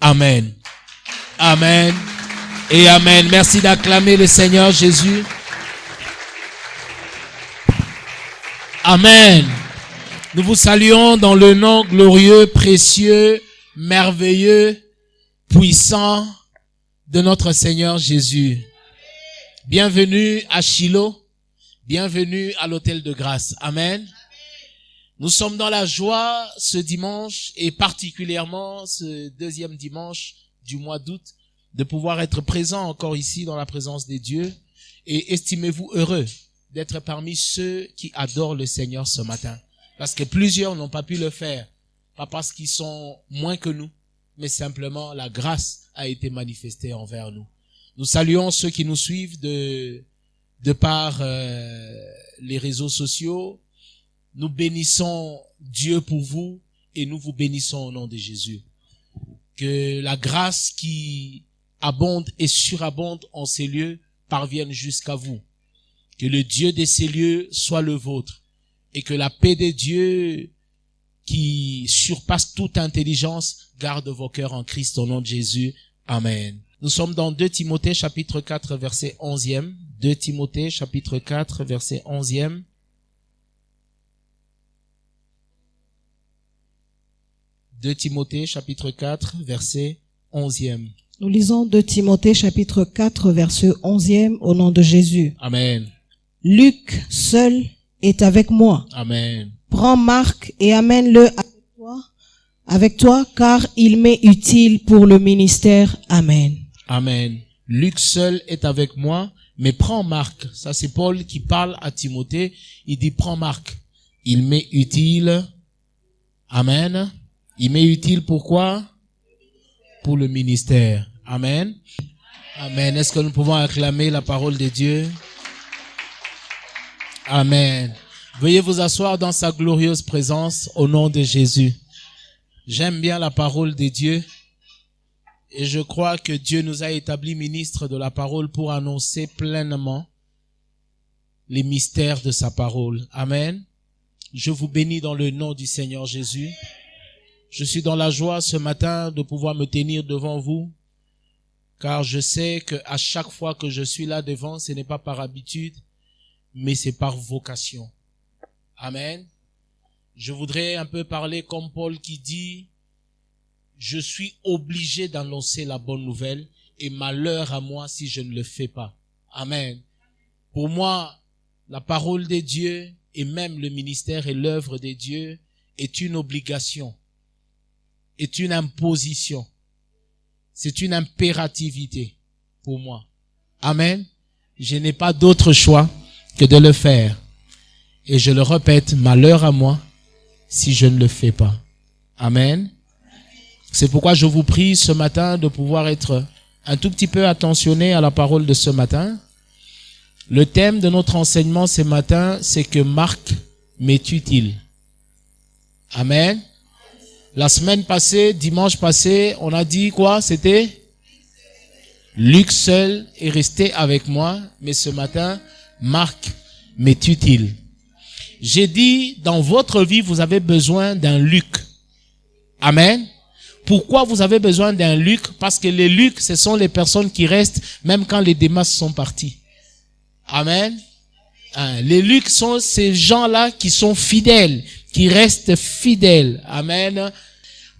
Amen. Amen. Et amen. Merci d'acclamer le Seigneur Jésus. Amen. Nous vous saluons dans le nom glorieux, précieux, merveilleux, puissant de notre Seigneur Jésus. Bienvenue à Shiloh. Bienvenue à l'autel de grâce. Amen. Nous sommes dans la joie ce dimanche et particulièrement ce deuxième dimanche du mois d'août de pouvoir être présent encore ici dans la présence des dieux. Et estimez-vous heureux d'être parmi ceux qui adorent le Seigneur ce matin. Parce que plusieurs n'ont pas pu le faire. Pas parce qu'ils sont moins que nous, mais simplement la grâce a été manifestée envers nous. Nous saluons ceux qui nous suivent de par les réseaux sociaux. Nous bénissons Dieu pour vous et nous vous bénissons au nom de Jésus. Que la grâce qui abonde et surabonde en ces lieux parvienne jusqu'à vous. Que le Dieu de ces lieux soit le vôtre et que la paix de Dieu qui surpasse toute intelligence garde vos cœurs en Christ au nom de Jésus. Amen. Nous sommes dans 2 Timothée chapitre 4 verset 11e. 2 Timothée chapitre 4 verset 11e. Timothée chapitre 4 verset 11e. Nous lisons 2 Timothée chapitre 4 verset 11e au nom de Jésus. Amen. Luc seul est avec moi. Amen. Prends Marc et amène-le avec toi car il m'est utile pour le ministère. Amen. Amen. Luc seul est avec moi, mais prends Marc. Ça c'est Paul qui parle à Timothée. Il dit prends Marc. Il m'est utile. Amen. Il m'est utile pourquoi? Pour le ministère. Amen. Amen. Est-ce que nous pouvons acclamer la parole de Dieu? Amen. Veuillez vous asseoir dans sa glorieuse présence au nom de Jésus. J'aime bien la parole de Dieu et je crois que Dieu nous a établis ministres de la parole pour annoncer pleinement les mystères de sa parole. Amen. Je vous bénis dans le nom du Seigneur Jésus. Je suis dans la joie ce matin de pouvoir me tenir devant vous, car je sais que à chaque fois que je suis là devant, ce n'est pas par habitude, mais c'est par vocation. Amen. Je voudrais un peu parler comme Paul qui dit, je suis obligé d'annoncer la bonne nouvelle et malheur à moi si je ne le fais pas. Amen. Pour moi, la parole de Dieu et même le ministère et l'œuvre de Dieu est une obligation. Est une imposition. C'est une impérativité pour moi. Amen. Je n'ai pas d'autre choix que de le faire. Et je le répète, malheur à moi si je ne le fais pas. Amen. C'est pourquoi je vous prie ce matin de pouvoir être un tout petit peu attentionné à la parole de ce matin. Le thème de notre enseignement ce matin, c'est que Marc m'est utile. Amen. La semaine passée, dimanche passé, on a dit quoi? C'était Luc seul est resté avec moi, mais ce matin, Marc m'est utile. J'ai dit, dans votre vie, vous avez besoin d'un Luc. Amen. Pourquoi vous avez besoin d'un Luc? Parce que les Lucs, ce sont les personnes qui restent même quand les Démas sont partis. Amen. Les Lucs sont ces gens-là qui sont fidèles, qui restent fidèles. Amen.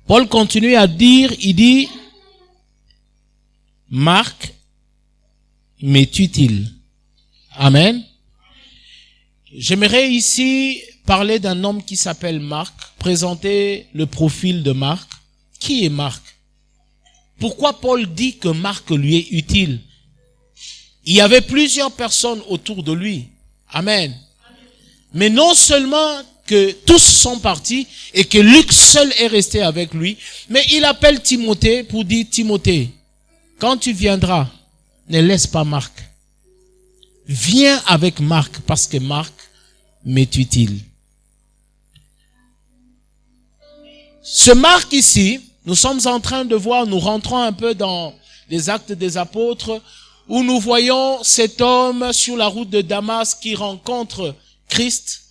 Paul continue à dire, il dit, Marc m'est utile. Amen. J'aimerais ici parler d'un homme qui s'appelle Marc, présenter le profil de Marc. Qui est Marc? Pourquoi Paul dit que Marc lui est utile? Il y avait plusieurs personnes autour de lui. Amen. Mais non seulement que tous sont partis et que Luc seul est resté avec lui, mais il appelle Timothée pour dire, Timothée, quand tu viendras, ne laisse pas Marc. Viens avec Marc parce que Marc m'est utile. Ce Marc ici, nous sommes en train de voir, nous rentrons un peu dans les Actes des Apôtres, où nous voyons cet homme sur la route de Damas qui rencontre Christ,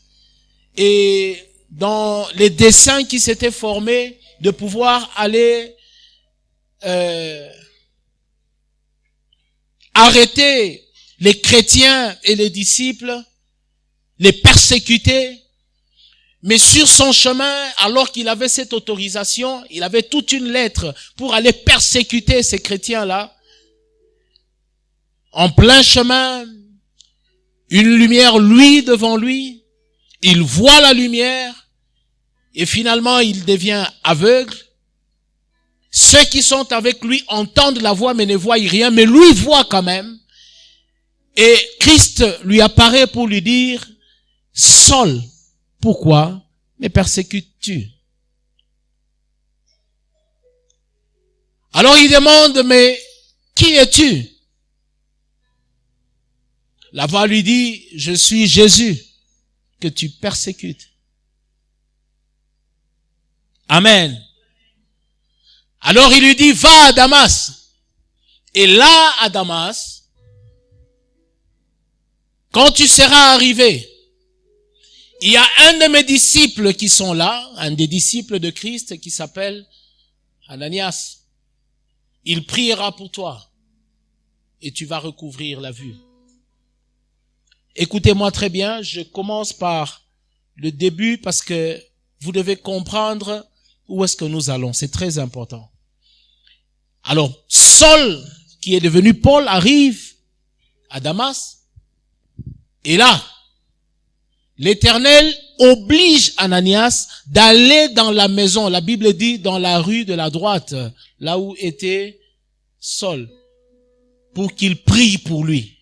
et dans les desseins qui s'étaient formés de pouvoir aller arrêter les chrétiens et les disciples, les persécuter. Mais sur son chemin, alors qu'il avait cette autorisation, il avait toute une lettre pour aller persécuter ces chrétiens-là. En plein chemin, une lumière luit devant lui. Il voit la lumière et finalement il devient aveugle. Ceux qui sont avec lui entendent la voix mais ne voient rien, mais lui voit quand même. Et Christ lui apparaît pour lui dire, Saul, pourquoi me persécutes-tu? Alors il demande, mais qui es-tu? La voix lui dit, je suis Jésus que tu persécutes. Amen. Alors il lui dit, va à Damas. Et là, à Damas, quand tu seras arrivé, il y a un de mes disciples qui sont là, un des disciples de Christ qui s'appelle Ananias. Il priera pour toi et tu vas recouvrir la vue. Écoutez-moi très bien, je commence par le début parce que vous devez comprendre où est-ce que nous allons. C'est très important. Alors, Saul, qui est devenu Paul, arrive à Damas. Et là, l'Éternel oblige Ananias d'aller dans la maison. La Bible dit dans la rue de la droite, là où était Saul, pour qu'il prie pour lui.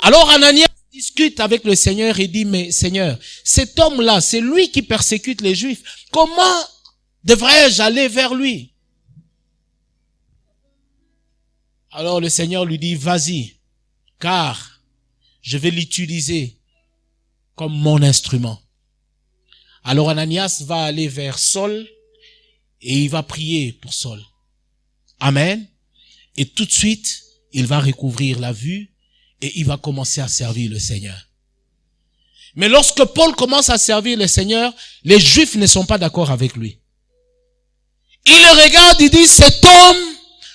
Alors Ananias discute avec le Seigneur et dit, mais Seigneur, cet homme-là, c'est lui qui persécute les Juifs. Comment devrais-je aller vers lui? Alors le Seigneur lui dit, vas-y, car je vais l'utiliser comme mon instrument. Alors Ananias va aller vers Saul et il va prier pour Saul. Amen. Et tout de suite, il va recouvrir la vue et il va commencer à servir le Seigneur. Mais lorsque Paul commence à servir le Seigneur, les Juifs ne sont pas d'accord avec lui. Il le regarde, il dit, cet homme,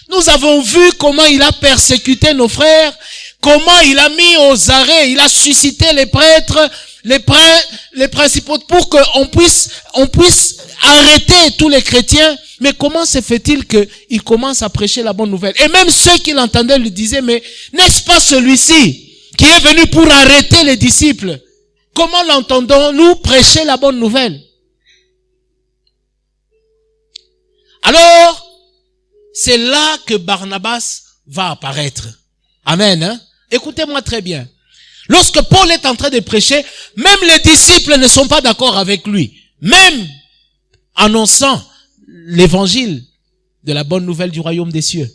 nous avons vu comment il a persécuté nos frères, comment il a mis aux arrêts, il a suscité les prêtres, les principaux pour qu'on puisse arrêter tous les chrétiens. Mais comment se fait-il qu'il commence à prêcher la bonne nouvelle? Et même ceux qui l'entendaient lui disaient, mais n'est-ce pas celui-ci qui est venu pour arrêter les disciples? Comment l'entendons-nous prêcher la bonne nouvelle? Alors, c'est là que Barnabas va apparaître. Amen. Hein? Écoutez-moi très bien. Lorsque Paul est en train de prêcher, même les disciples ne sont pas d'accord avec lui. Même annonçant l'évangile de la bonne nouvelle du royaume des cieux.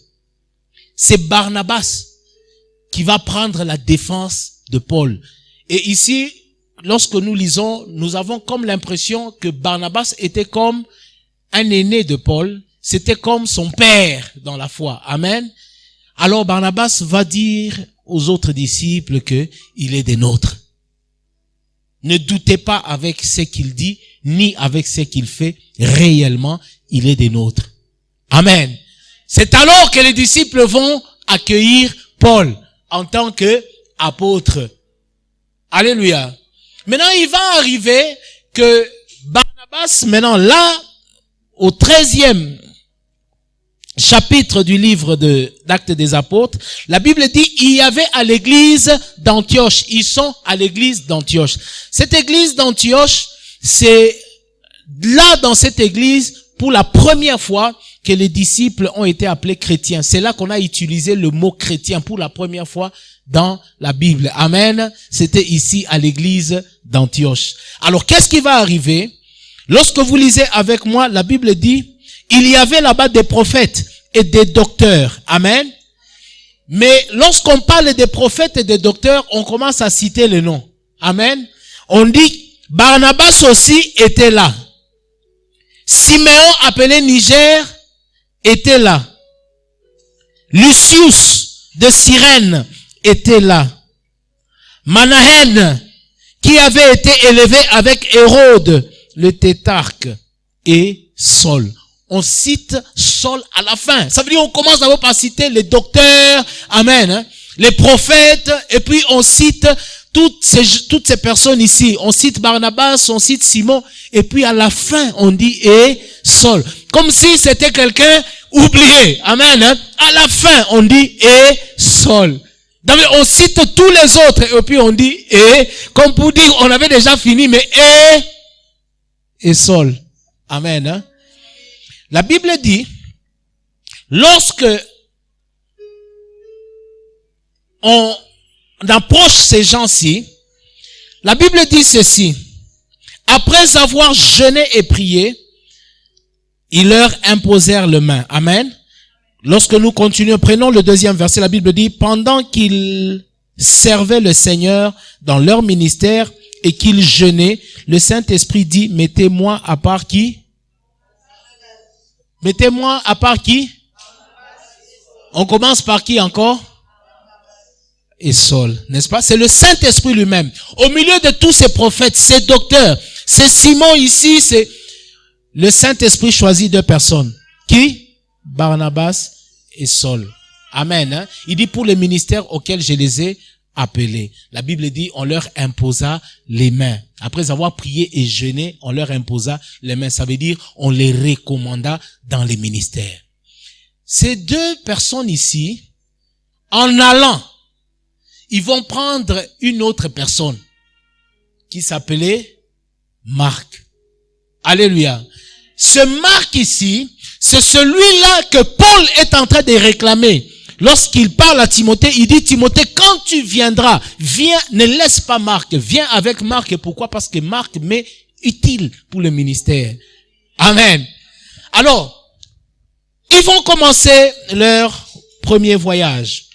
C'est Barnabas qui va prendre la défense de Paul. Et ici, lorsque nous lisons, nous avons comme l'impression que Barnabas était comme un aîné de Paul. C'était comme son père dans la foi. Amen. Alors Barnabas va dire aux autres disciples que il est des nôtres. Ne doutez pas avec ce qu'il dit, ni avec ce qu'il fait. Réellement, il est des nôtres. Amen. C'est alors que les disciples vont accueillir Paul en tant que apôtre. Alléluia. Maintenant, il va arriver que Barnabas, maintenant là, au 13e chapitre du livre d'Actes des Apôtres, la Bible dit, il y avait à l'église d'Antioche. Ils sont à l'église d'Antioche. Cette église d'Antioche, c'est là dans cette église, pour la première fois, que les disciples ont été appelés chrétiens. C'est là qu'on a utilisé le mot chrétien pour la première fois dans la Bible. Amen. C'était ici à l'église d'Antioche. Alors, qu'est-ce qui va arriver? Lorsque vous lisez avec moi, la Bible dit, il y avait là-bas des prophètes et des docteurs. Amen. Mais lorsqu'on parle des prophètes et des docteurs, on commence à citer les noms. Amen. On dit, Barnabas aussi était là. Siméon, appelé Niger, était là. Lucius de Cyrène était là. Manahen, qui avait été élevé avec Hérode, le tétrarque, et Saul. on cite Saul à la fin. Ça veut dire on commence d'abord par citer les docteurs, amen, hein, les prophètes, et puis on cite toutes ces personnes ici. On cite Barnabas, on cite Simon, et puis à la fin on dit et Saul. Comme si c'était quelqu'un oublié, amen, hein. À la fin on dit et Saul. On cite tous les autres, et puis on dit et, comme pour dire on avait déjà fini, mais et Saul. Amen, hein. La Bible dit, lorsque on approche ces gens-ci, la Bible dit ceci: après avoir jeûné et prié, ils leur imposèrent les mains. Amen. Lorsque nous continuons, prenons le deuxième verset, la Bible dit, pendant qu'ils servaient le Seigneur dans leur ministère et qu'ils jeûnaient, le Saint-Esprit dit, mettez-moi à part qui? Mettez-moi à part qui? On commence par qui encore? Et Saul, n'est-ce pas? C'est le Saint-Esprit lui-même. Au milieu de tous ces prophètes, ces docteurs, c'est Simon ici, c'est le Saint-Esprit choisit deux personnes. Qui? Barnabas et Saul. Amen. Hein? Il dit pour les ministères auxquels je les ai appelés. La Bible dit on leur imposa les mains. Après avoir prié et jeûné, on leur imposa les mains. Ça veut dire on les recommanda dans les ministères. Ces deux personnes ici, en allant, ils vont prendre une autre personne qui s'appelait Marc. Alléluia. Ce Marc ici, c'est celui-là que Paul est en train de réclamer. Lorsqu'il parle à Timothée, il dit, Timothée, quand tu viendras, viens, ne laisse pas Marc, viens avec Marc. Et pourquoi? Parce que Marc m'est utile pour le ministère. Amen. Alors, ils vont commencer leur premier voyage.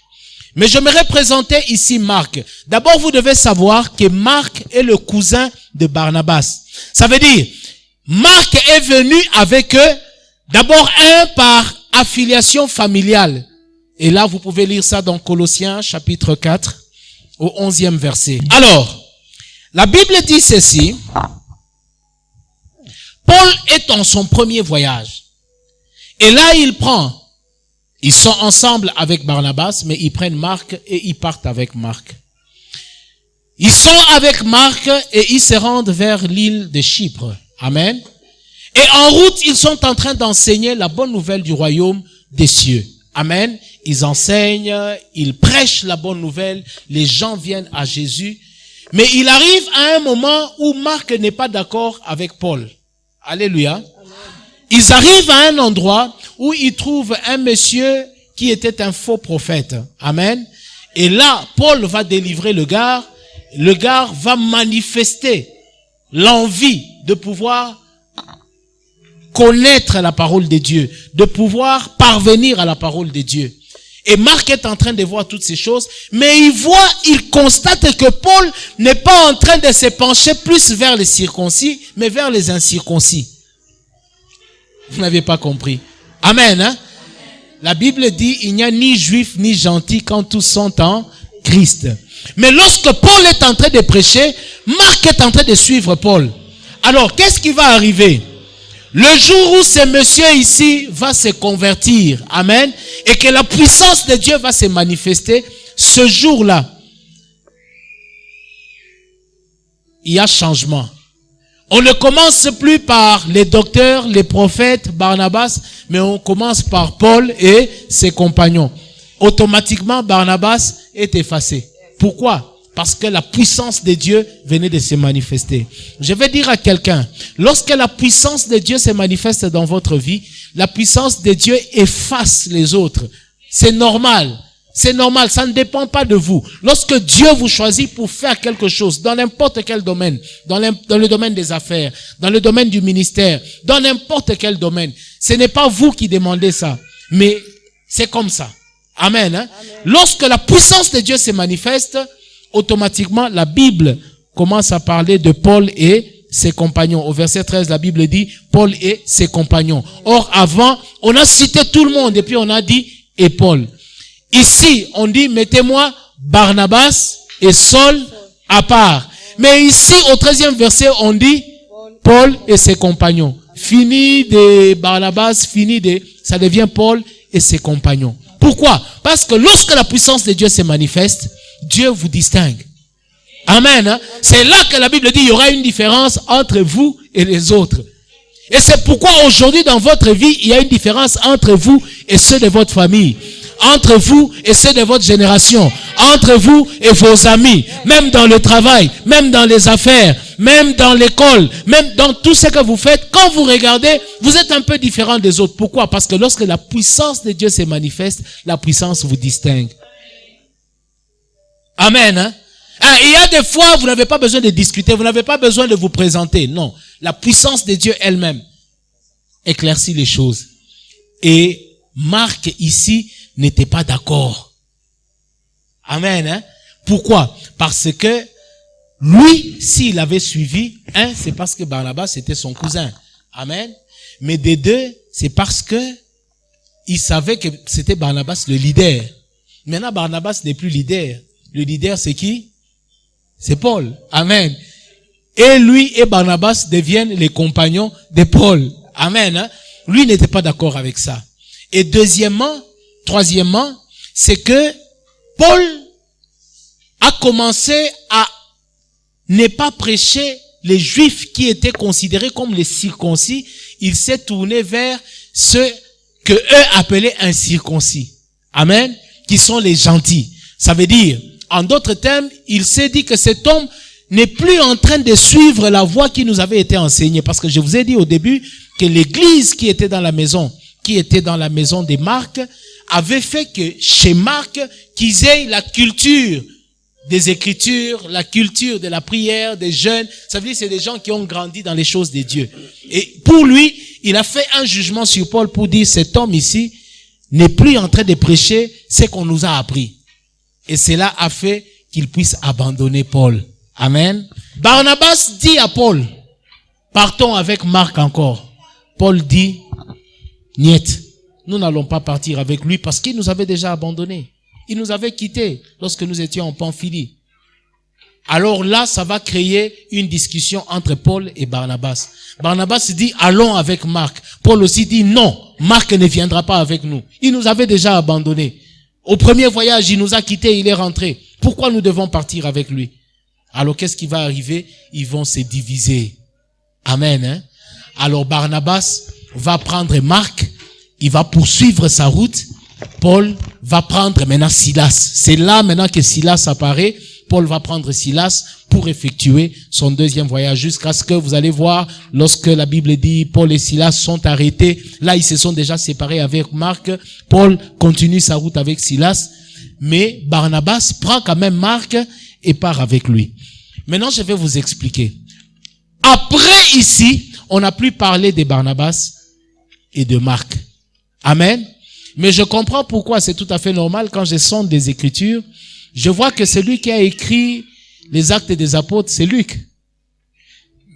Mais j'aimerais présenter ici Marc. D'abord, vous devez savoir que Marc est le cousin de Barnabas. Ça veut dire, Marc est venu avec eux, d'abord par affiliation familiale. Et là, vous pouvez lire ça dans Colossiens chapitre 4, au 11e verset. Alors, la Bible dit ceci. Paul est en son premier voyage. Et là, ils sont ensemble avec Barnabas, mais ils prennent Marc et ils partent avec Marc. Ils sont avec Marc et ils se rendent vers l'île de Chypre. Amen. Et en route, ils sont en train d'enseigner la bonne nouvelle du royaume des cieux. Amen. Ils enseignent, ils prêchent la bonne nouvelle, les gens viennent à Jésus. Mais il arrive à un moment où Marc n'est pas d'accord avec Paul. Alléluia. Amen. Ils arrivent à un endroit où ils trouvent un monsieur qui était un faux prophète. Amen. Et là, Paul va délivrer le gars. Le gars va manifester l'envie de pouvoir connaître la parole de Dieu, de pouvoir parvenir à la parole de Dieu. Et Marc est en train de voir toutes ces choses, mais il constate que Paul n'est pas en train de se pencher plus vers les circoncis, mais vers les incirconcis. Vous n'avez pas compris. Amen, hein? La Bible dit, il n'y a ni juif ni gentil quand tous sont en Christ. Mais lorsque Paul est en train de prêcher, Marc est en train de suivre Paul. Alors, qu'est-ce qui va arriver? Le jour où ce monsieur ici va se convertir, amen, et que la puissance de Dieu va se manifester, ce jour-là, il y a changement. On ne commence plus par les docteurs, les prophètes, Barnabas, mais on commence par Paul et ses compagnons. Automatiquement, Barnabas est effacé. Pourquoi? Parce que la puissance de Dieu venait de se manifester. Je vais dire à quelqu'un, lorsque la puissance de Dieu se manifeste dans votre vie, la puissance de Dieu efface les autres. C'est normal. C'est normal, ça ne dépend pas de vous. Lorsque Dieu vous choisit pour faire quelque chose, dans n'importe quel domaine, dans le domaine des affaires, dans le domaine du ministère, dans n'importe quel domaine, ce n'est pas vous qui demandez ça, mais c'est comme ça. Amen. Hein? Amen. Lorsque la puissance de Dieu se manifeste, automatiquement, la Bible commence à parler de Paul et ses compagnons. Au verset 13, la Bible dit Paul et ses compagnons. Or, avant, on a cité tout le monde et puis on a dit et Paul. Ici, on dit mettez-moi Barnabas et Saul à part. Mais ici, au 13e verset, on dit Paul et ses compagnons. fini de Barnabas, ça devient Paul et ses compagnons. Pourquoi? Parce que lorsque la puissance de Dieu se manifeste, Dieu vous distingue. Amen. C'est là que la Bible dit, il y aura une différence entre vous et les autres. Et c'est pourquoi aujourd'hui dans votre vie, il y a une différence entre vous et ceux de votre famille, entre vous et ceux de votre génération, entre vous et vos amis, même dans le travail, même dans les affaires, même dans l'école, même dans tout ce que vous faites. Quand vous regardez, vous êtes un peu différent des autres. Pourquoi? Parce que lorsque la puissance de Dieu se manifeste, la puissance vous distingue. Amen. Il y a des fois, vous n'avez pas besoin de discuter, vous n'avez pas besoin de vous présenter. Non. La puissance de Dieu elle-même éclaircit les choses. Et Marc, ici, n'était pas d'accord. Amen. Pourquoi? Parce que lui, s'il avait suivi, c'est parce que Barnabas était son cousin. Amen. Mais des deux, c'est parce que il savait que c'était Barnabas le leader. Maintenant, Barnabas n'est plus leader. Le leader, c'est qui? C'est Paul. Amen. Et lui et Barnabas deviennent les compagnons de Paul. Amen. Lui n'était pas d'accord avec ça. Et troisièmement, c'est que Paul a commencé à ne pas prêcher les Juifs qui étaient considérés comme les circoncis. Il s'est tourné vers ceux que eux appelaient incirconcis. Amen. Qui sont les gentils. Ça veut dire, en d'autres termes, il s'est dit que cet homme n'est plus en train de suivre la voie qui nous avait été enseignée. Parce que je vous ai dit au début que l'église qui était dans la maison de Marc, avait fait que chez Marc, qu'ils aient la culture des Écritures, la culture de la prière, des jeûnes. Ça veut dire que c'est des gens qui ont grandi dans les choses de Dieu. Et pour lui, il a fait un jugement sur Paul pour dire, cet homme ici n'est plus en train de prêcher ce qu'on nous a appris. Et cela a fait qu'il puisse abandonner Paul. Amen. Barnabas dit à Paul, partons avec Marc encore. Paul dit, niet, nous n'allons pas partir avec lui parce qu'il nous avait déjà abandonnés. Il nous avait quittés lorsque nous étions en Pamphylie. Alors là, ça va créer une discussion entre Paul et Barnabas. Barnabas dit, allons avec Marc. Paul aussi dit, non, Marc ne viendra pas avec nous. Il nous avait déjà abandonnés. Au premier voyage, il nous a quittés, il est rentré. Pourquoi nous devons partir avec lui? Alors qu'est-ce qui va arriver? Ils vont se diviser. Amen. Alors Barnabas va prendre Marc, il va poursuivre sa route. Paul va prendre maintenant Silas. C'est là maintenant que Silas apparaît. Paul va prendre Silas pour effectuer son deuxième voyage jusqu'à ce que vous allez voir lorsque la Bible dit Paul et Silas sont arrêtés. Là, ils se sont déjà séparés avec Marc. Paul continue sa route avec Silas. Mais Barnabas prend quand même Marc et part avec lui. Maintenant, je vais vous expliquer. Après ici, on n'a plus parlé de Barnabas et de Marc. Amen. Mais je comprends pourquoi c'est tout à fait normal quand je sonde des Écritures. Je vois que celui qui a écrit les Actes des Apôtres, c'est Luc.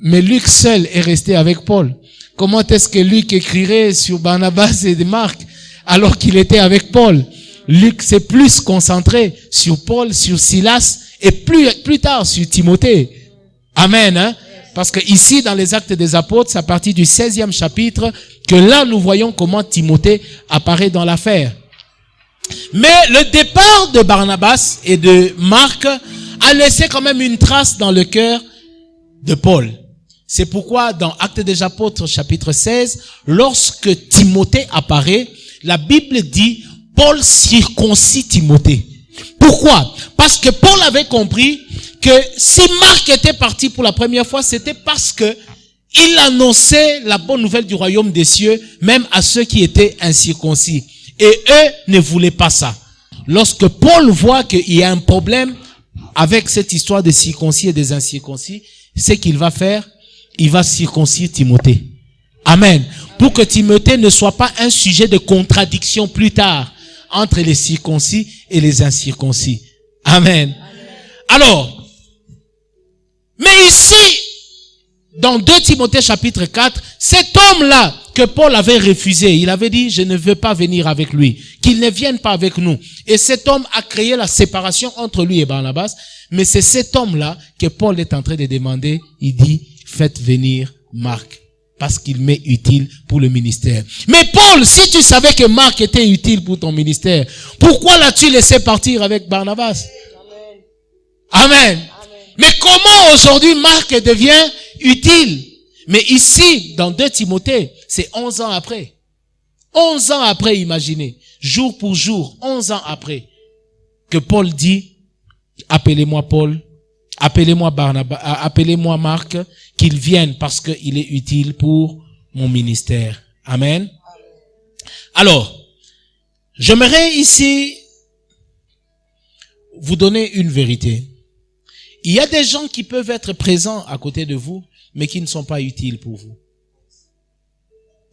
Mais Luc seul est resté avec Paul. Comment est-ce que Luc écrirait sur Barnabas et Marc alors qu'il était avec Paul? Luc s'est plus concentré sur Paul, sur Silas et plus tard sur Timothée. Amen. Hein? Parce que ici, dans les Actes des Apôtres, c'est à partir du 16e chapitre que là, nous voyons comment Timothée apparaît dans l'affaire. Mais le départ de Barnabas et de Marc a laissé quand même une trace dans le cœur de Paul. C'est pourquoi dans Actes des Apôtres chapitre 16, lorsque Timothée apparaît, la Bible dit Paul circoncit Timothée. Pourquoi? Parce que Paul avait compris que si Marc était parti pour la première fois, c'était parce que il annonçait la bonne nouvelle du royaume des cieux, même à ceux qui étaient incirconcis. Et eux ne voulaient pas ça. Lorsque Paul voit qu'il y a un problème avec cette histoire des circoncis et des incirconcis, c'est qu'il va faire, il va circoncire Timothée. Amen. Pour que Timothée ne soit pas un sujet de contradiction plus tard entre les circoncis et les incirconcis. Amen. Alors, mais ici, dans 2 Timothée chapitre 4, cet homme-là que Paul avait refusé, il avait dit, je ne veux pas venir avec lui, qu'il ne vienne pas avec nous. Et cet homme a créé la séparation entre lui et Barnabas, mais c'est cet homme-là que Paul est en train de demander, il dit, faites venir Marc. parce qu'il m'est utile pour le ministère. Mais Paul, si tu savais que Marc était utile pour ton ministère, pourquoi l'as-tu laissé partir avec Barnabas? Amen. Amen. Mais comment aujourd'hui Marc devient utile? Mais ici, dans 2 Timothée, c'est 11 ans après. 11 ans après, imaginez. Jour pour jour, 11 ans après, que Paul dit, appelez-moi Paul, appelez-moi Barnabas, appelez-moi Marc, qu'il vienne parce qu'il est utile pour mon ministère. Amen. Alors, j'aimerais ici vous donner une vérité. Il y a des gens qui peuvent être présents à côté de vous, mais qui ne sont pas utiles pour vous.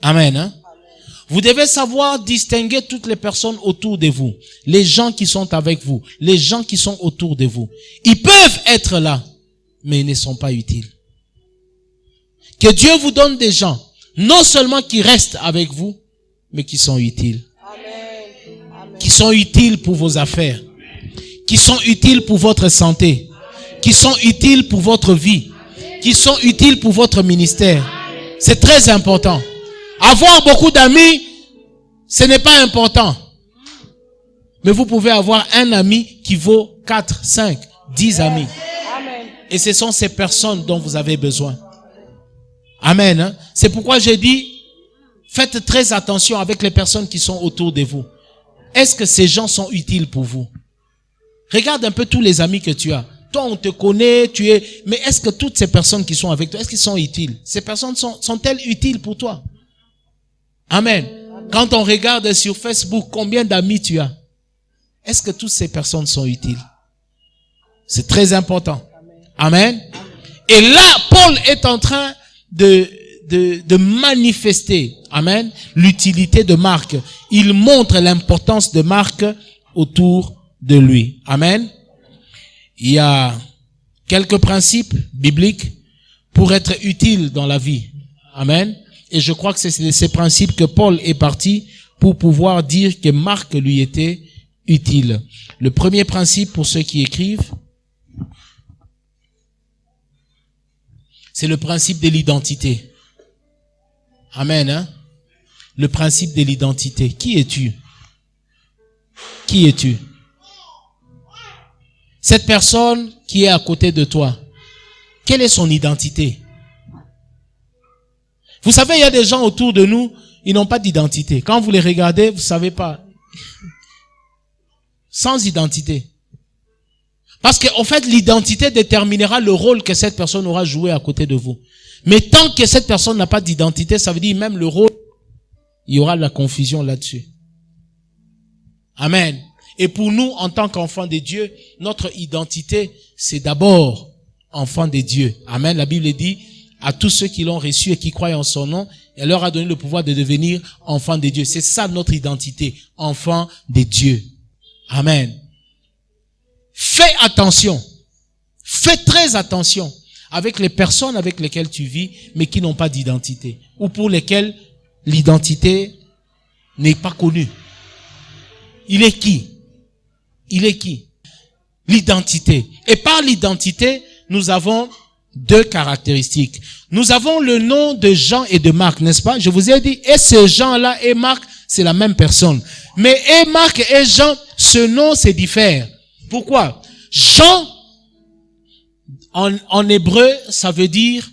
Amen. Hein? Vous devez savoir distinguer toutes les personnes autour de vous, les gens qui sont avec vous, les gens qui sont autour de vous. Ils peuvent être là, mais ils ne sont pas utiles. Que Dieu vous donne des gens, non seulement qui restent avec vous, mais qui sont utiles. Amen. Qui sont utiles pour vos affaires, qui sont utiles pour votre santé, qui sont utiles pour votre vie, qui sont utiles pour votre ministère. C'est très important. Avoir beaucoup d'amis, ce n'est pas important. Mais vous pouvez avoir un ami qui vaut 4, 5, 10 amis. Et ce sont ces personnes dont vous avez besoin. Amen. Hein? C'est pourquoi j'ai dit, faites très attention avec les personnes qui sont autour de vous. Est-ce que ces gens sont utiles pour vous? Regarde un peu tous les amis que tu as. Toi, on te connaît, mais est-ce que toutes ces personnes qui sont avec toi, est-ce qu'ils sont utiles? Ces personnes sont-elles utiles pour toi? Amen. Quand on regarde sur Facebook, combien d'amis tu as? Est-ce que toutes ces personnes sont utiles? C'est très important. Amen. Et là, Paul est en train de manifester, amen, l'utilité de Marc. Il montre l'importance de Marc autour de lui. Amen. Il y a quelques principes bibliques pour être utile dans la vie. Amen. Et je crois que c'est ces principes que Paul est parti pour pouvoir dire que Marc lui était utile. Le premier principe pour ceux qui écrivent, c'est le principe de l'identité. Amen. Hein? Le principe de l'identité. Qui es-tu? Qui es-tu? Cette personne qui est à côté de toi, quelle est son identité? Vous savez, il y a des gens autour de nous, ils n'ont pas d'identité. Quand vous les regardez, vous savez pas. Sans identité. Parce qu'en fait, l'identité déterminera le rôle que cette personne aura joué à côté de vous. Mais tant que cette personne n'a pas d'identité, ça veut dire même le rôle, il y aura de la confusion là-dessus. Amen. Et pour nous, en tant qu'enfants de Dieu, notre identité, c'est d'abord enfants de Dieu. Amen. La Bible dit, à tous ceux qui l'ont reçu et qui croient en son nom, elle leur a donné le pouvoir de devenir enfants de Dieu. C'est ça notre identité, enfants de Dieu. Amen. Fais attention. Fais très attention avec les personnes avec lesquelles tu vis, mais qui n'ont pas d'identité, ou pour lesquelles l'identité n'est pas connue. Il est qui? Il est qui? L'identité. Et par l'identité, nous avons 2 caractéristiques. Nous avons le nom de Jean et de Marc, n'est-ce pas? Je vous ai dit, et ce Jean-là et Marc, c'est la même personne. Mais et Marc et Jean, ce nom se diffère. Pourquoi? Jean, en hébreu, ça veut dire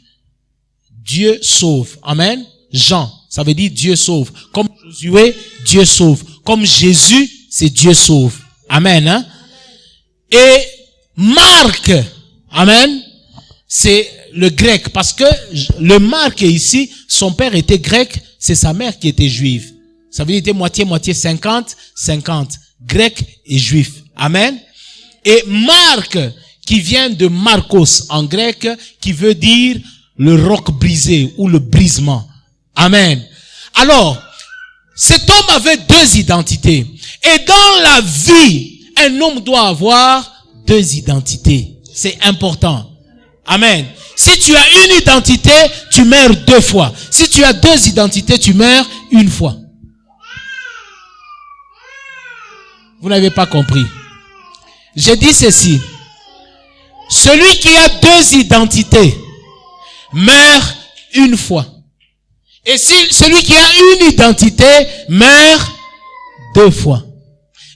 Dieu sauve. Amen. Jean, ça veut dire Dieu sauve. Comme Josué, Dieu sauve. Comme Jésus, c'est Dieu sauve. Amen. Hein? Et Marc, amen, c'est le grec. Parce que le Marc ici, son père était grec, c'est sa mère qui était juive. Ça veut dire qu'il était moitié-moitié, 50-50. Grec et juif. Amen. Et Marc, qui vient de Marcos en grec, qui veut dire le roc brisé ou le brisement. Amen. Alors, cet homme avait 2 identités. Et dans la vie, un homme doit avoir 2 identités. C'est important. Amen. Si tu as une identité, tu meurs 2 fois. Si tu as 2 identités, tu meurs 1 fois. Vous n'avez pas compris. J'ai dit ceci. Celui qui a 2 identités meurt 1 fois. Et si celui qui a une identité meurt 2 fois.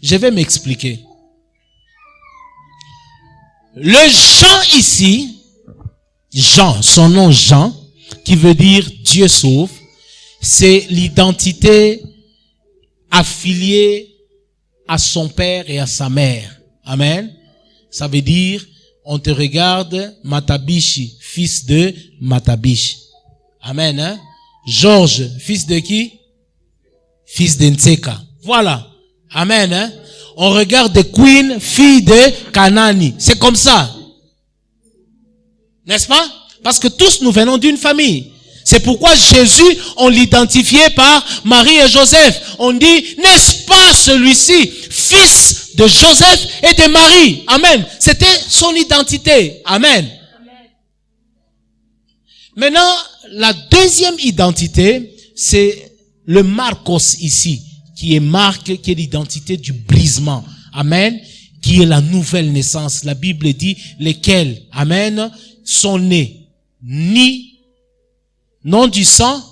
Je vais m'expliquer. Le Jean ici, Jean, son nom Jean, qui veut dire Dieu sauve, c'est l'identité affiliée à son père et à sa mère. Amen. Ça veut dire, on te regarde Matabishi, fils de Matabishi. Amen. Hein? Georges, fils de qui? Fils d'Ntseka. Voilà. Amen. Hein? On regarde Queen, fille de Kanani. C'est comme ça. N'est-ce pas? Parce que tous nous venons d'une famille. C'est pourquoi Jésus, on l'identifiait par Marie et Joseph. On dit, n'est-ce pas celui-ci, fils de Joseph et de Marie? Amen. C'était son identité. Amen. Maintenant, la deuxième identité, c'est le Marcos ici, qui est Marc, qui est l'identité du brisement. Amen. Qui est la nouvelle naissance. La Bible dit, lesquels, amen, sont nés non du sang,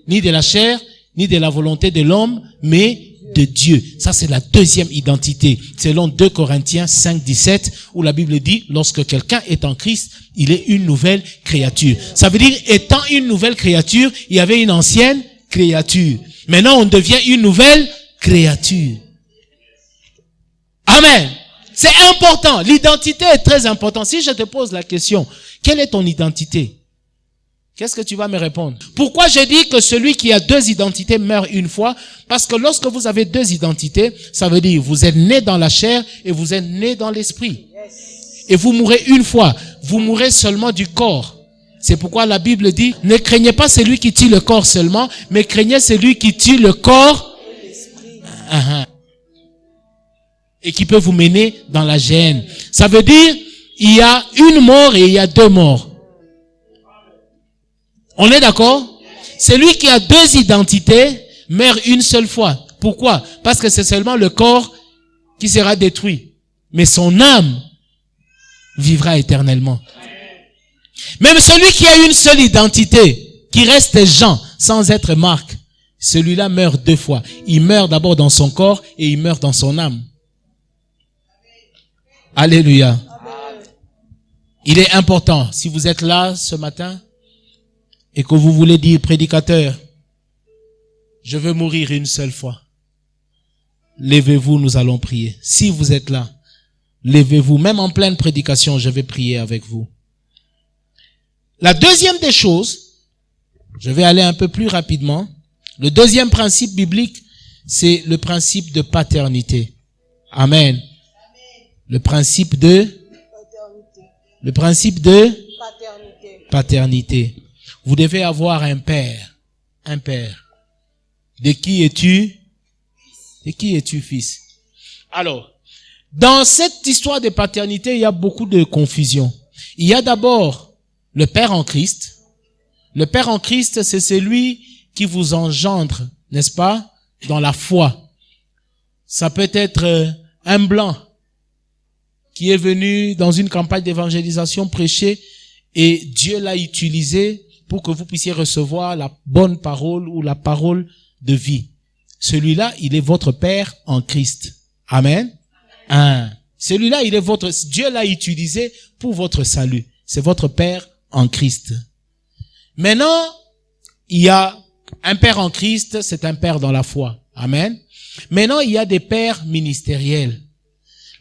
ni de la chair, ni de la volonté de l'homme, mais de Dieu. Ça, c'est la deuxième identité. Selon 2 Corinthiens 5, 17, où la Bible dit, lorsque quelqu'un est en Christ, il est une nouvelle créature. Ça veut dire, étant une nouvelle créature, il y avait une ancienne créature. Maintenant, on devient une nouvelle créature. Amen. C'est important. L'identité est très importante. Si je te pose la question, quelle est ton identité? Qu'est-ce que tu vas me répondre? Pourquoi je dis que celui qui a 2 identités meurt une fois? Parce que lorsque vous avez 2 identités, ça veut dire vous êtes né dans la chair et vous êtes né dans l'esprit. Et vous mourrez une fois. Vous mourrez seulement du corps. C'est pourquoi la Bible dit, ne craignez pas celui qui tue le corps seulement, mais craignez celui qui tue le corps et qui peut vous mener dans la géhenne. Ça veut dire, il y a une mort et il y a 2 morts. On est d'accord? Celui qui a 2 identités meurt une seule fois. Pourquoi? Parce que c'est seulement le corps qui sera détruit. Mais son âme vivra éternellement. Même celui qui a une seule identité, qui reste Jean, sans être Marc, celui-là meurt 2 fois. Il meurt d'abord dans son corps et il meurt dans son âme. Alléluia. Il est important, si vous êtes là ce matin, et que vous voulez dire, prédicateur, je veux mourir une seule fois. Levez-vous, nous allons prier. Si vous êtes là, levez-vous. Même en pleine prédication, je vais prier avec vous. La deuxième des choses, je vais aller un peu plus rapidement. Le deuxième principe biblique, c'est le principe de paternité. Amen. Le principe de paternité. Vous devez avoir un père. Un père. De qui es-tu? De qui es-tu fils? Alors, dans cette histoire de paternité, il y a beaucoup de confusion. Il y a d'abord le Père en Christ. Le Père en Christ, c'est celui qui vous engendre, n'est-ce pas, dans la foi. Ça peut être un blanc qui est venu dans une campagne d'évangélisation prêcher et Dieu l'a utilisé pour que vous puissiez recevoir la bonne parole ou la parole de vie. Celui-là, il est votre Père en Christ. Amen. Celui-là, il est votre, Dieu l'a utilisé pour votre salut. C'est votre Père en Christ. Maintenant, il y a un Père en Christ, c'est un Père dans la foi. Amen. Maintenant, il y a des pères ministériels.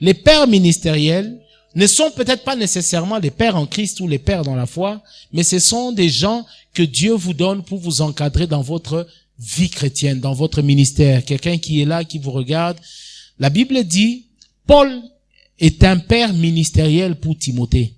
Les pères ministériels ne sont peut-être pas nécessairement les pères en Christ ou les pères dans la foi, mais ce sont des gens que Dieu vous donne pour vous encadrer dans votre vie chrétienne, dans votre ministère. Quelqu'un qui est là, qui vous regarde. La Bible dit, Paul est un père ministériel pour Timothée.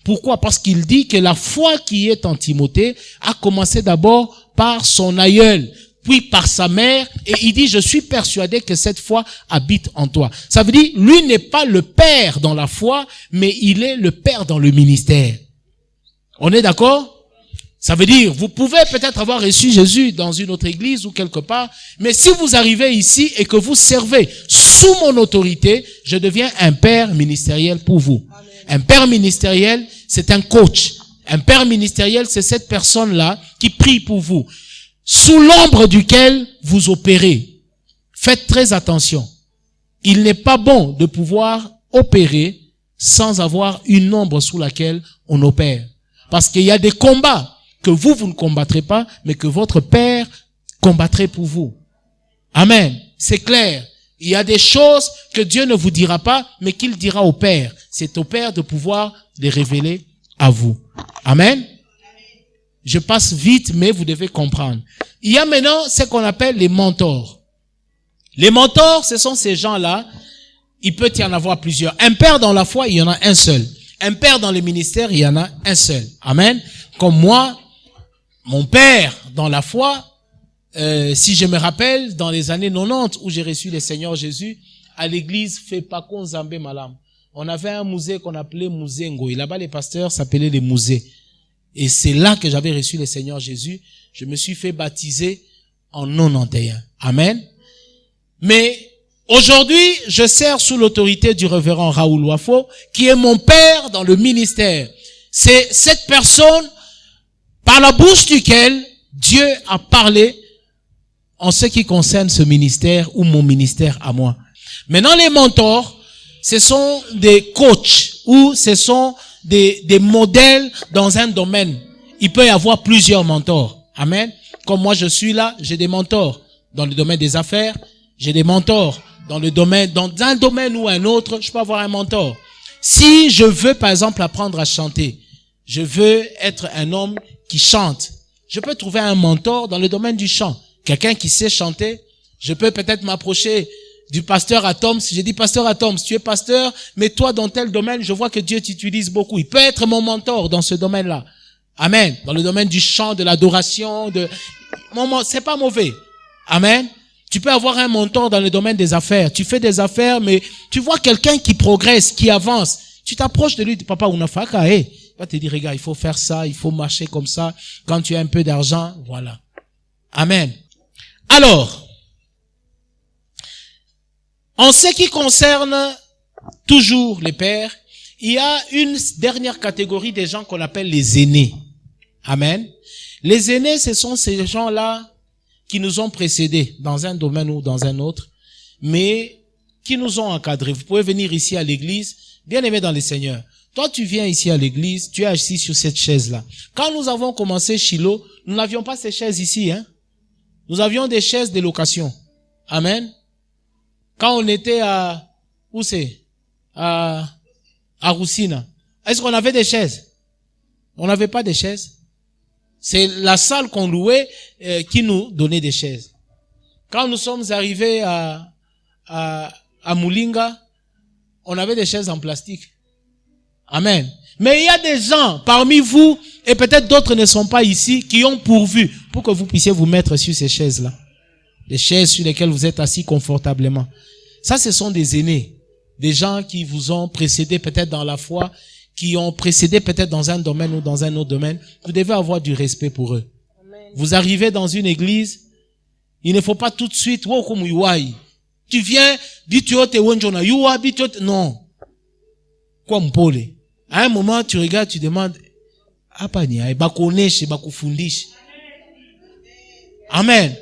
Pourquoi? Parce qu'il dit que la foi qui est en Timothée a commencé d'abord par son aïeul, puis par sa mère, et il dit, je suis persuadé que cette foi habite en toi. Ça veut dire, lui n'est pas le père dans la foi, mais il est le père dans le ministère. On est d'accord? Ça veut dire, vous pouvez peut-être avoir reçu Jésus dans une autre église ou quelque part, mais si vous arrivez ici et que vous servez sous mon autorité, je deviens un père ministériel pour vous. Amen. Un père ministériel, c'est un coach. Un père ministériel, c'est cette personne-là qui prie pour vous, sous l'ombre duquel vous opérez. Faites très attention. Il n'est pas bon de pouvoir opérer sans avoir une ombre sous laquelle on opère. Parce qu'il y a des combats que vous ne combattrez pas, mais que votre père combattrait pour vous. Amen. C'est clair. Il y a des choses que Dieu ne vous dira pas, mais qu'il dira au Père. C'est au Père de pouvoir les révéler à vous. Amen. Je passe vite, mais vous devez comprendre. Il y a maintenant ce qu'on appelle les mentors. Les mentors, ce sont ces gens-là. Il peut y en avoir plusieurs. Un père dans la foi, il y en a un seul. Un père dans le ministère, il y en a un seul. Amen. Comme moi, mon père dans la foi, si je me rappelle, dans les années 90 où j'ai reçu le Seigneur Jésus, à l'église Fepako Nzambe Malam, on avait un musée qu'on appelait Musée Ngoï. Là-bas, les pasteurs s'appelaient les musées. Et c'est là que j'avais reçu le Seigneur Jésus. Je me suis fait baptiser en 91. Amen. Mais aujourd'hui, je sers sous l'autorité du révérend Raoul Wafo, qui est mon père dans le ministère. C'est cette personne par la bouche duquel Dieu a parlé en ce qui concerne ce ministère ou mon ministère à moi. Maintenant, les mentors, ce sont des coachs ou ce sont des modèles dans un domaine. Il peut y avoir plusieurs mentors. Amen. Comme moi, je suis là, j'ai des mentors dans le domaine des affaires, j'ai des mentors dans un domaine ou un autre, je peux avoir un mentor. Si je veux, par exemple, apprendre à chanter, je veux être un homme qui chante, je peux trouver un mentor dans le domaine du chant. Quelqu'un qui sait chanter, je peux peut-être m'approcher du pasteur Atoms. J'ai dit, pasteur Atoms, tu es pasteur, mais toi, dans tel domaine, je vois que Dieu t'utilise beaucoup. Il peut être mon mentor dans ce domaine-là. Amen. Dans le domaine du chant, de l'adoration, c'est pas mauvais. Amen. Tu peux avoir un mentor dans le domaine des affaires. Tu fais des affaires, mais tu vois quelqu'un qui progresse, qui avance. Tu t'approches de lui, papa, unafaka, il va te dire, regarde, il faut faire ça, il faut marcher comme ça. Quand tu as un peu d'argent, voilà. Amen. Alors, en ce qui concerne toujours les pères, il y a une dernière catégorie des gens qu'on appelle les aînés. Amen. Les aînés, ce sont ces gens-là qui nous ont précédés dans un domaine ou dans un autre, mais qui nous ont encadrés. Vous pouvez venir ici à l'église, bien aimé dans le Seigneur. Toi, tu viens ici à l'église, tu es assis sur cette chaise-là. Quand nous avons commencé Shiloh, nous n'avions pas ces chaises ici, hein. Nous avions des chaises de location. Amen. Quand on était où c'est? À Roussina. Est-ce qu'on avait des chaises? On n'avait pas de chaises. C'est la salle qu'on louait qui nous donnait des chaises. Quand nous sommes arrivés à Moulinga, on avait des chaises en plastique. Amen. Mais il y a des gens parmi vous, et peut-être d'autres ne sont pas ici, qui ont pourvu pour que vous puissiez vous mettre sur ces chaises-là. Les chaises sur lesquelles vous êtes assis confortablement. Ça, ce sont des aînés. Des gens qui vous ont précédé peut-être dans la foi, qui ont précédé peut-être dans un domaine ou dans un autre domaine. Vous devez avoir du respect pour eux. Amen. Vous arrivez dans une église, il ne faut pas tout de suite, tu viens, non. Quoi mpole? À un moment, tu regardes, tu demandes, Amen.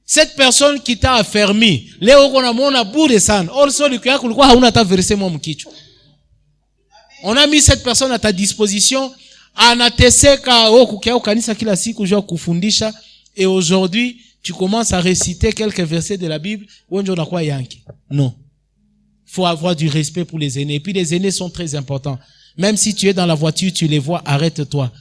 Cette personne qui t'a affermi, on a mis cette personne à ta disposition, et aujourd'hui, tu commences à réciter quelques versets de la Bible. Non. Faut avoir du respect pour les aînés. Et puis les aînés sont très importants. Même si tu es dans la voiture, tu les vois, arrête-toi.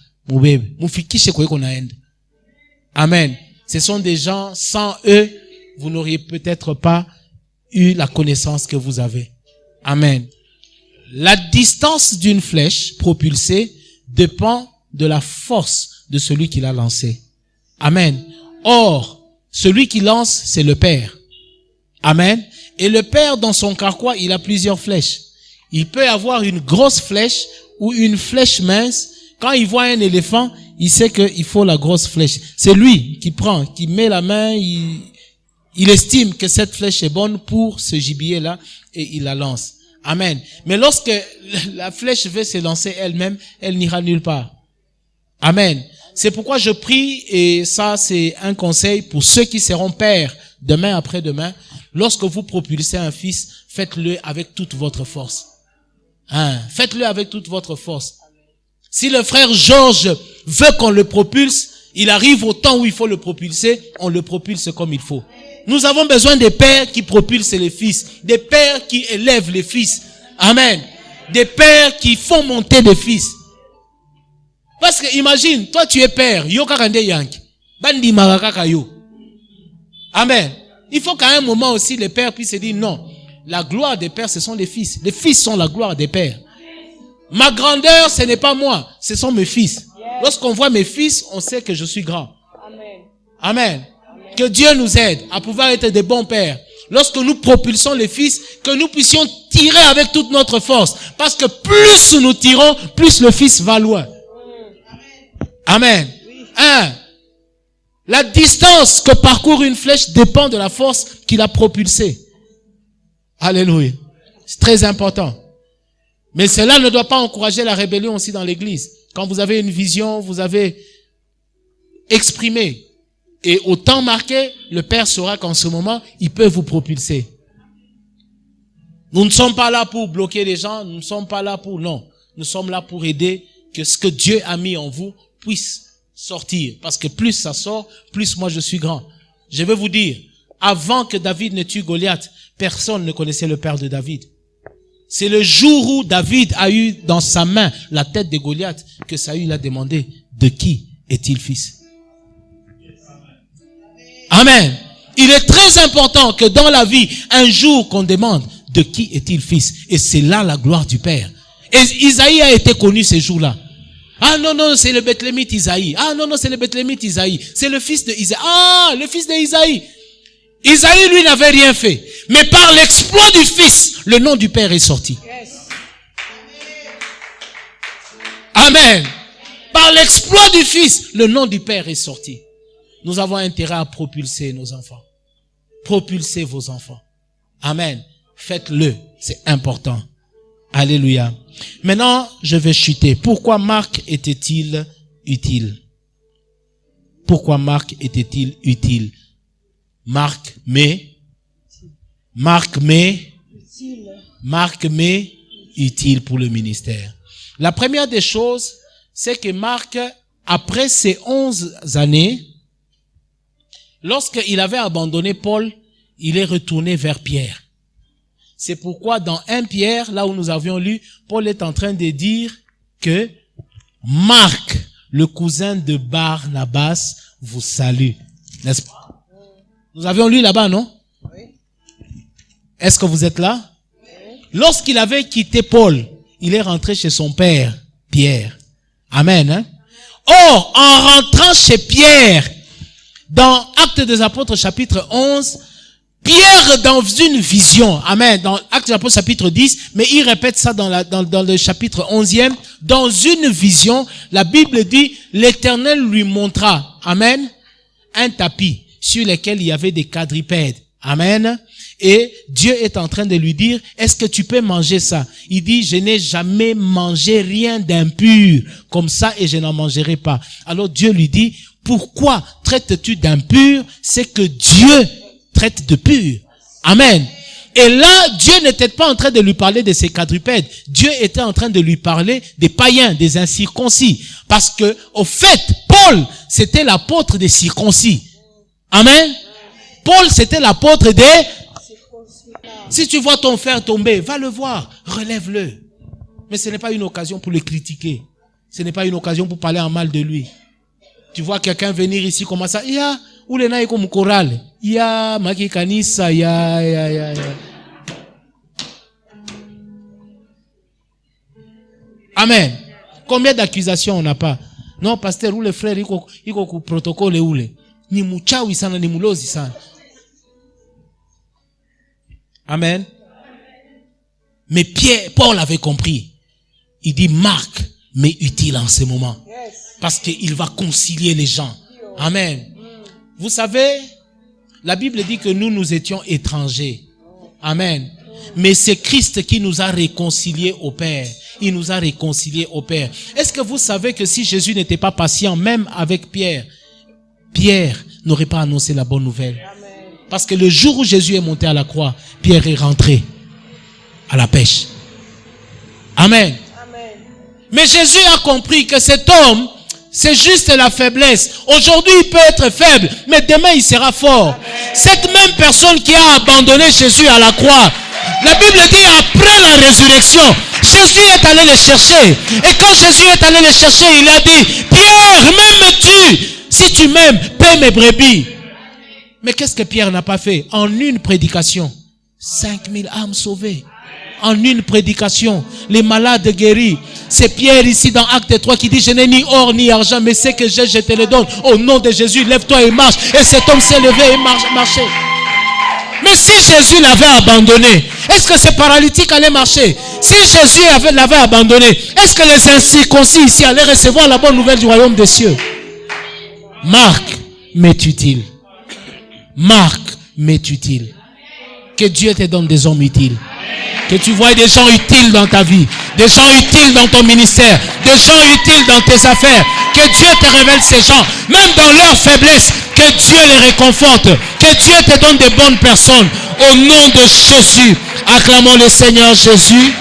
Amen. Ce sont des gens, sans eux, vous n'auriez peut-être pas eu la connaissance que vous avez. Amen. La distance d'une flèche propulsée dépend de la force de celui qui l'a lancée. Amen. Or, celui qui lance, c'est le Père. Amen. Et le Père, dans son carquois, il a plusieurs flèches. Il peut avoir une grosse flèche ou une flèche mince. Quand il voit un éléphant, il sait qu'il faut la grosse flèche. C'est lui qui prend, qui met la main, il estime que cette flèche est bonne pour ce gibier-là et il la lance. Amen. Mais lorsque la flèche veut se lancer elle-même, elle n'ira nulle part. Amen. C'est pourquoi je prie, et ça c'est un conseil pour ceux qui seront pères demain après-demain. Lorsque vous propulsez un fils, faites-le avec toute votre force. Faites-le avec toute votre force. Si le frère Georges veut qu'on le propulse, il arrive au temps où il faut le propulser, on le propulse comme il faut. Nous avons besoin des pères qui propulsent les fils, des pères qui élèvent les fils. Amen. Des pères qui font monter des fils. Parce que imagine, toi tu es père, yo kakande yank, bandi marakaka yo. Amen. Il faut qu'à un moment aussi les pères puissent se dire non, la gloire des pères ce sont les fils. Les fils sont la gloire des pères. Ma grandeur ce n'est pas moi, ce sont mes fils. Lorsqu'on voit mes fils, on sait que je suis grand. Amen. Amen. Que Dieu nous aide à pouvoir être des bons pères. Lorsque nous propulsons les fils, que nous puissions tirer avec toute notre force. Parce que plus nous tirons, plus le fils va loin. Amen. La distance que parcourt une flèche dépend de la force qu'il a propulsée. Alléluia. C'est très important. Mais cela ne doit pas encourager la rébellion aussi dans l'église. Quand vous avez une vision, vous avez exprimé. Et au temps marqué, le Père saura qu'en ce moment, il peut vous propulser. Nous ne sommes pas là pour bloquer les gens, nous ne sommes pas là pour, non. Nous sommes là pour aider que ce que Dieu a mis en vous puisse sortir. Parce que plus ça sort, plus moi je suis grand. Je vais vous dire, avant que David ne tue Goliath, personne ne connaissait le père de David. C'est le jour où David a eu dans sa main la tête de Goliath que Saül a demandé, de qui est-il fils? Amen. Il est très important que dans la vie, un jour qu'on demande, de qui est-il fils? Et c'est là la gloire du Père. Et Isaïe a été connu ces jours-là. Ah non, c'est le Bethlémite Isaïe. Ah non, c'est le Bethlémite Isaïe. C'est le fils de Isaïe. Ah, le fils d'Isaïe. Isaïe, lui, n'avait rien fait. Mais par l'exploit du fils, le nom du Père est sorti. Amen. Par l'exploit du fils, le nom du Père est sorti. Nous avons intérêt à propulser nos enfants. Propulsez vos enfants. Amen. Faites-le. C'est important. Alléluia. Maintenant, je vais chuter. Pourquoi Marc était-il utile? Pourquoi Marc était-il utile? Marc utile pour le ministère. La première des choses, c'est que Marc, après ses 11 années, lorsqu'il avait abandonné Paul, il est retourné vers Pierre. C'est pourquoi dans 1 Pierre, là où nous avions lu, Paul est en train de dire que Marc, le cousin de Barnabas, vous salue. N'est-ce pas? Nous avions lu là-bas, non? Oui. Est-ce que vous êtes là? Oui. Lorsqu'il avait quitté Paul, il est rentré chez son père, Pierre. Amen. Hein? Or, en rentrant chez Pierre, dans Actes des Apôtres chapitre 11, Pierre dans une vision, amen, dans Actes des Apôtres chapitre 10, mais il répète ça dans le chapitre 11e, dans une vision, la Bible dit, l'Éternel lui montra, amen, un tapis sur lequel il y avait des quadrupèdes, amen, et Dieu est en train de lui dire, est-ce que tu peux manger ça? Il dit, je n'ai jamais mangé rien d'impur comme ça et je n'en mangerai pas. Alors Dieu lui dit, pourquoi traites-tu d'impur? C'est que Dieu traite de pur. Amen. Et là, Dieu n'était pas en train de lui parler de ces quadrupèdes. Dieu était en train de lui parler des païens, des incirconcis. Parce que, au fait, Paul, c'était l'apôtre des circoncis. Amen. Paul, c'était l'apôtre des circoncis. Si tu vois ton frère tomber, va le voir, relève-le. Mais ce n'est pas une occasion pour le critiquer. Ce n'est pas une occasion pour parler en mal de lui. Tu vois quelqu'un venir ici comme ça, ya, ou les naïs comme choral, ya, maki kanisa, ya. Amen. Combien d'accusations on n'a pas? Non, pasteur, ou le frère, il ko protocole ou le. Ni muchawi sana, ni mulozi sana. Amen. Mais Paul avait compris. Il dit, Marc m'est utile en ce moment. Parce qu'il va concilier les gens. Amen. Vous savez, la Bible dit que nous étions étrangers. Amen. Mais c'est Christ qui nous a réconciliés au Père. Il nous a réconciliés au Père. Est-ce que vous savez que si Jésus n'était pas patient, même avec Pierre, Pierre n'aurait pas annoncé la bonne nouvelle? Parce que le jour où Jésus est monté à la croix, Pierre est rentré à la pêche. Amen. Mais Jésus a compris que cet homme, c'est juste la faiblesse. Aujourd'hui, il peut être faible, mais demain, il sera fort. Cette même personne qui a abandonné Jésus à la croix, la Bible dit après la résurrection, Jésus est allé le chercher. Et quand Jésus est allé le chercher, il a dit, Pierre, m'aimes-tu? Si tu m'aimes, paie mes brebis. Mais qu'est-ce que Pierre n'a pas fait? En une prédication, 5000 âmes sauvées. En une prédication, les malades guéris. C'est Pierre ici dans Acte 3 qui dit, je n'ai ni or ni argent, mais ce que j'ai, je te le donne. Au nom de Jésus, lève-toi et marche. Et cet homme s'est levé et marché. Mais si Jésus l'avait abandonné, est-ce que ce paralytique allait marcher? Si Jésus l'avait abandonné, est-ce que les incirconcis ici allaient recevoir la bonne nouvelle du royaume des cieux? Marc m'est utile. Marc m'est utile. Que Dieu te donne des hommes utiles. Que tu vois des gens utiles dans ta vie, des gens utiles dans ton ministère, des gens utiles dans tes affaires. Que Dieu te révèle ces gens, même dans leur faiblesse, que Dieu les réconforte, que Dieu te donne des bonnes personnes. Au nom de Jésus, acclamons le Seigneur Jésus.